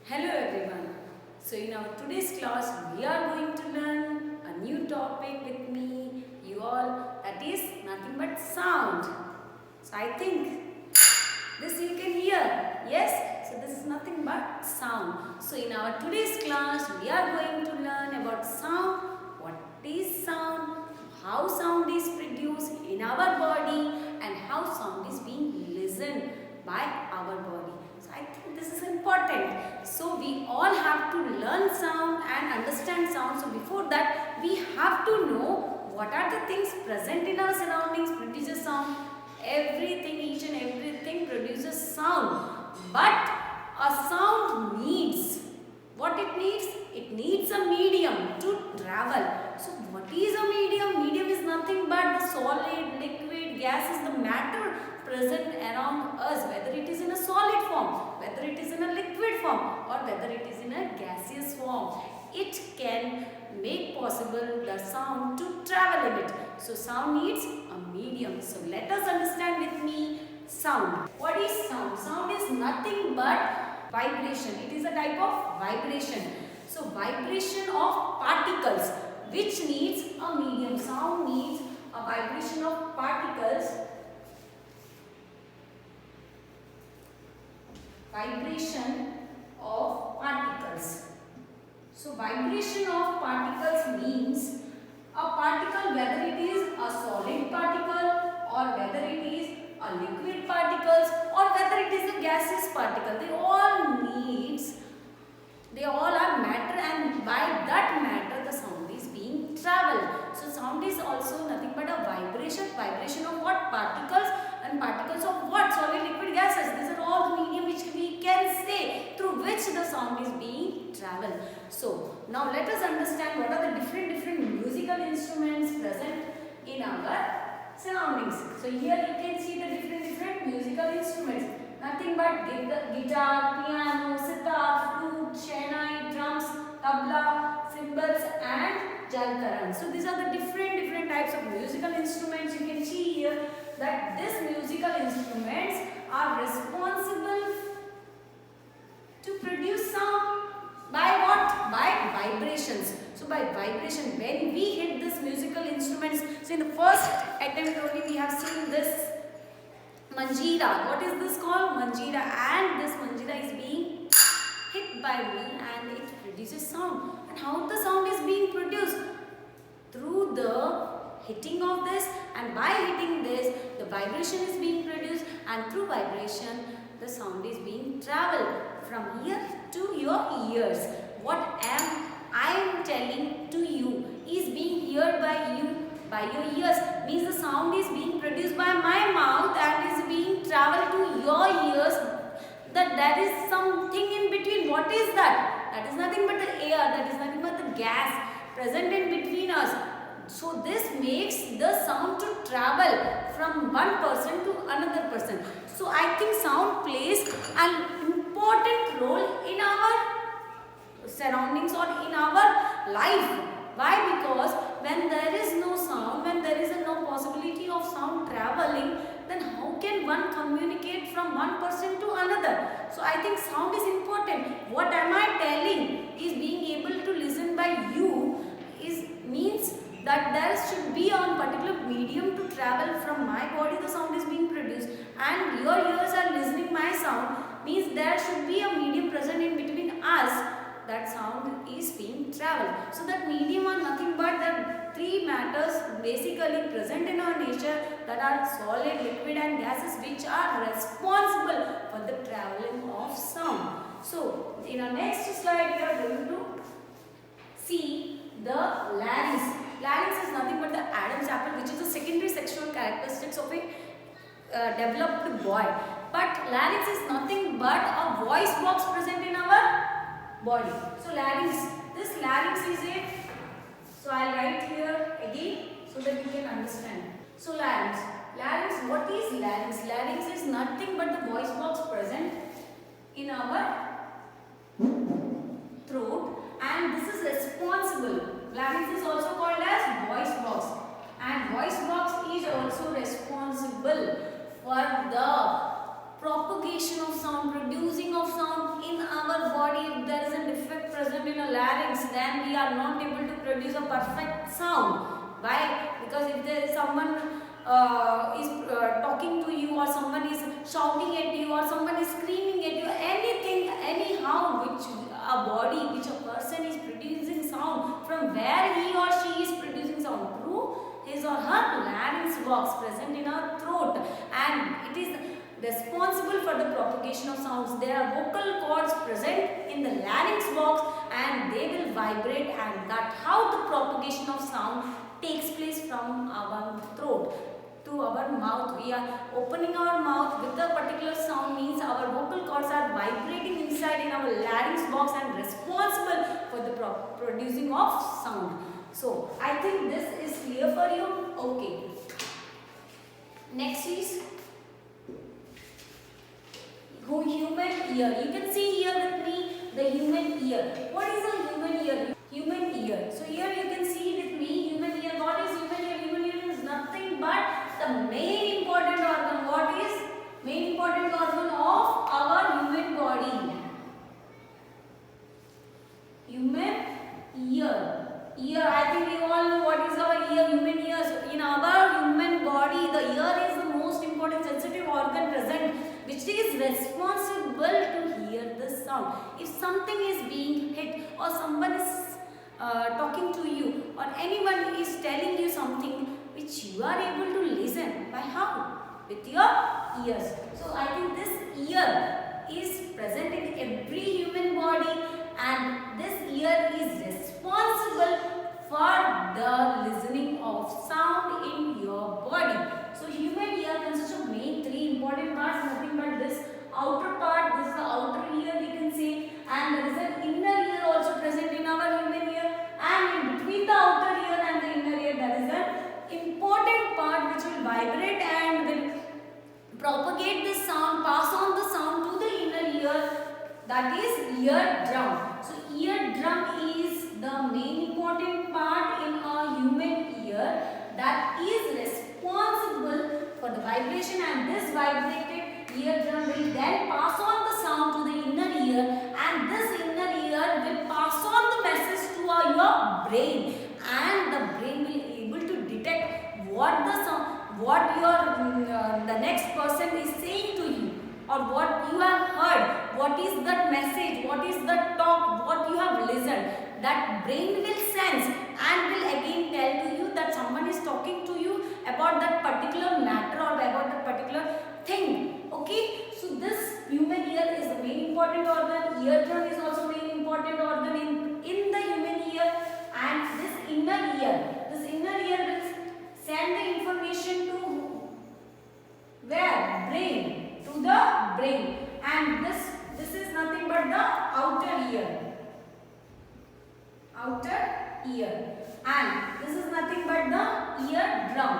Hello everyone. So in our today's class we are going to learn a new topic with me, you all, that is nothing but sound. So I think this you can hear. Yes? So this is nothing but sound. So in our today's class we are going to learn about sound, what is sound, how sound is produced in our body and how sound is being listened by our body. So I think this is important. So we all have to learn sound and understand sound. So before that we have to know what are the things present in our surroundings produces sound. Everything, each and everything produces sound. But a sound needs, what it needs? It needs a medium to travel. So what is a medium? Medium is nothing but the solid, liquid, gas is the matter present around us, whether it is in a solid form, whether it is in a liquid form or whether it is in a gaseous form. It can make possible the sound to travel in it. So sound needs a medium. So let us understand with me sound. What is sound? Sound is nothing but vibration. It is a type of vibration. So vibration of particles which needs a medium. Sound needs a vibration of particles. Vibration of particles. So vibration of particles means a particle, whether it is a solid particle or whether it is a liquid particles or whether it is a gaseous particle, they all are matter, and by that matter the sound is being traveled. So sound is also nothing but a vibration. Vibration of what? Particles, and particles of what? Solid, liquid, gases. These are all the medium which we can say through which the sound is being traveled. So now let us understand what are the different musical instruments present in our surroundings. So here you can see the different musical instruments. Nothing but guitar, piano, sitar, flute, shehnai, drums, tabla, cymbals and jalkaran. So these are the different types of musical instruments. You can see here that these musical instruments are responsible to produce sound by what? By vibrations. So by vibration, when we hit this musical instruments, so in the first attempt only we have seen this Manjira. What is this called? Manjira, and this Manjira is being hit by me and it produces sound. And how the sound is being produced? Through the hitting of this, and by hitting this the vibration is being produced, and through vibration the sound is being traveled from here to your ears. What I am telling to you is being heard by you, by your ears, means the sound is being produced by my mouth and is being traveled to your ears. That there is something in between. What is that? That is nothing but the air, that is nothing but the gas present in between us. So this makes the sound to travel from one person to another person. So I think sound plays an important role in our surroundings or in our life. Why? Because when there is no sound, when there is no possibility of sound traveling, then how can one communicate from one person to another? So I think sound is important. What am I telling is being able to listen by you means that there should be a particular medium to travel from my body, the sound is being produced, and your ears are listening my sound, means there should be a medium present in between us, that sound is being traveled. So that medium are nothing but the three matters basically present in our nature, that are solid, liquid and gases, which are responsible for the traveling of sound. So in our next slide we are going to see the larynx. Larynx is nothing but the Adam's apple, which is the secondary sexual characteristics of a developed boy. But larynx is nothing but a voice box present in our body. So larynx, this larynx is it. So I'll write here again so that you can understand. So larynx, what is larynx? Larynx is nothing but the voice box present in our throat, and this is responsible. Larynx is also called as voice box, and voice box is also responsible for the propagation of sound, producing of sound in our body a larynx, then we are not able to produce a perfect sound. Why? Because if there is someone is talking to you, or someone is shouting at you, or someone is screaming at you, anything, anyhow, which a body, which a person is producing sound, from where he or she is producing sound, through his or her larynx box present in our throat, and it is responsible for the propagation of sounds. There are vocal cords present in the larynx box, and they will vibrate, and that how the propagation of sound takes place from our throat to our mouth. We are opening our mouth with a particular sound, means our vocal cords are vibrating inside in our larynx box and responsible for the producing of sound. So I think this is clear for you. Okay. Next is human ear. You can see here with me the human ear. What is a human ear? Human ear. So here you can see with me human ear. What is human ear? Human ear is nothing but the main important organ. What is main important organ of our human body? Human ear. Ear, I think we all know what is our ear, human ear. So in our human body, the ear is the most important sensitive organ present, which is responsible to hear the sound. If something is being hit, or someone is talking to you, or anyone is telling you something which you are able to listen, by how? With your ears. So I think this ear is present in every human body, and this ear is responsible for the listening of sound in your body. So human ear consists of main three important parts, nothing but this outer part, this is the outer ear we can say, and there is an inner ear also present in our human ear, and in between the outer ear and the inner ear there is an important part which will vibrate and will propagate the sound, pass on the sound to the inner ear, that is eardrum. So eardrum is the main important part in a human ear that is responsible for the vibration, and this vibrated eardrum will then pass on the sound to the inner ear, and this inner ear will pass on the message to your brain, and the brain will able to detect what the sound, what your the next person is saying to you, or what you have heard, what is that message, what is the talk, what you have listened. That brain will sense and will again tell to you that someone is talking to you about that particular matter or about that particular thing. Okay, so this human ear is the main important organ. Eardrum is also main important organ in the human ear, and this inner ear will send the information to where? Brain, to the brain, and this is nothing but the outer ear. Outer ear, and this is nothing but the eardrum.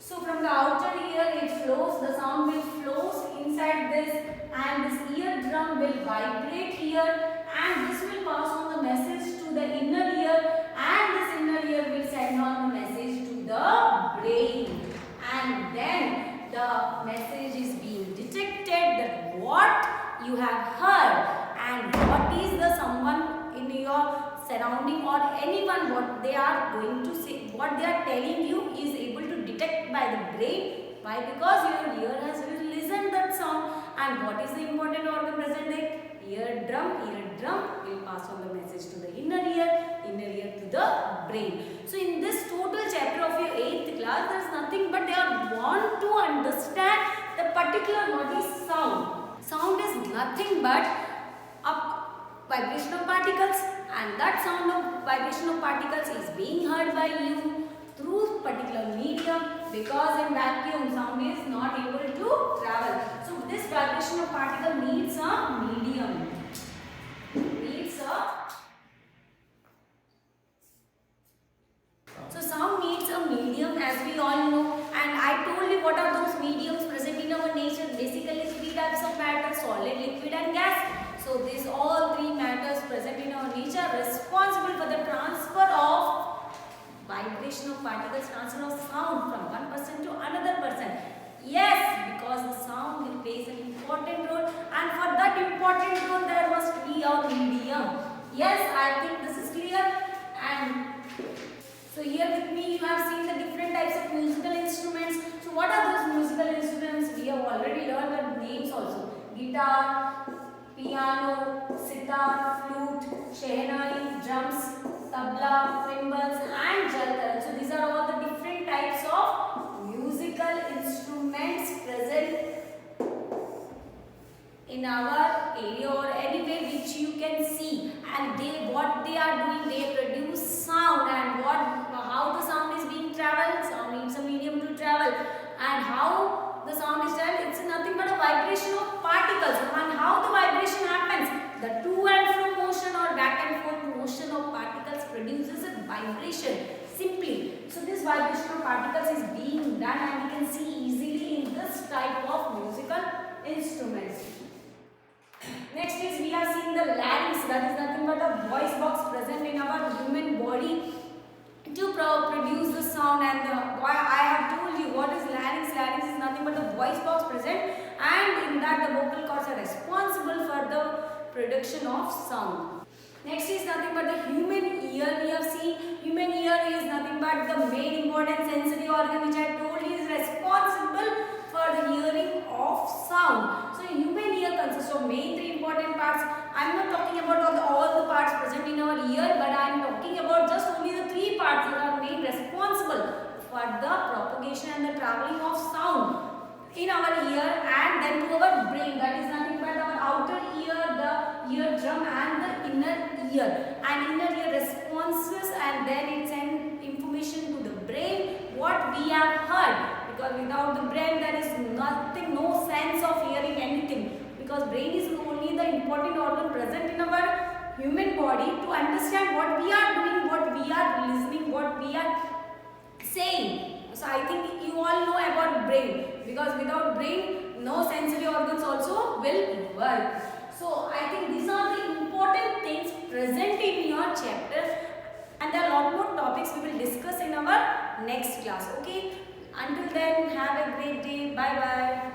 So from the outer ear it flows, the sound will flow inside this, and this eardrum will vibrate here, and this will pass on the message to the inner ear, and this inner ear will send on the message to the brain, and then the message is being detected that what you have heard and what is the someone in your surrounding or anyone what they are going to say, what they are telling you is able to detect by the brain. Why? Because your ear has listened that sound, and what is the important organ present there? Eardrum will pass on the message to the inner ear to the brain. So in this total chapter of your 8th class, there is nothing but they are want to understand the particular what is sound. Sound is nothing but a vibration of particles, and that sound of vibration of particles is being heard by you through particular medium, because in vacuum sound is not able to travel. So this vibration of particle needs a medium. So sound needs a medium, as we all know, and I told you what are those mediums present in our nature. Basically three types of matter: solid, liquid and gas. So these all three matters present in our nature are responsible for the transfer of vibration of particles, transfer of sound from one person to another person. Yes, because the sound will plays an important role important because there must be a medium. Yes, I think this is clear. And so here with me you have seen the different types of musical instruments. So what are those musical instruments? We have already learned the names also. Guitar, piano, sitar, flute, shehnai, drums, tabla, cymbals and jaltar. So these are all the different types of musical instruments present in our area or anywhere which you can see, and what they are doing, they produce sound, and how the sound is being traveled. Sound needs a medium to travel, and how the sound is traveled, it's nothing but a vibration of particles. And how the vibration happens, the to and fro motion or back and forth motion of particles produces a vibration simply. So this vibration of particles is being done, and we can see easily in this type of musical instruments. Next is we have seen the larynx, that is nothing but a voice box present in our human body to produce the sound. And I have told you what is larynx. Larynx is nothing but a voice box present, and in that the vocal cords are responsible for the production of sound. Next is nothing but the human ear. We have seen human ear is nothing but the main important sensory organ which I told you is responsible for the hearing of sound. So human ear consists of main three important parts. I am not talking about all the parts present in our ear, but I am talking about just only the three parts that are main responsible for the propagation and the travelling of sound in our ear and then to our brain. That is nothing but our outer ear, the eardrum and the inner ear. And inner ear responses, and then it sends information to the brain what we have heard. Because without the brain there is nothing, no sense of hearing anything. Because brain is only the important organ present in our human body to understand what we are doing, what we are listening, what we are saying. So I think you all know about brain, because without brain no sensory organs also will work. So I think these are the important things present in your chapter, and there are a lot more topics we will discuss in our next class. Okay, until then, have a great day. Bye bye.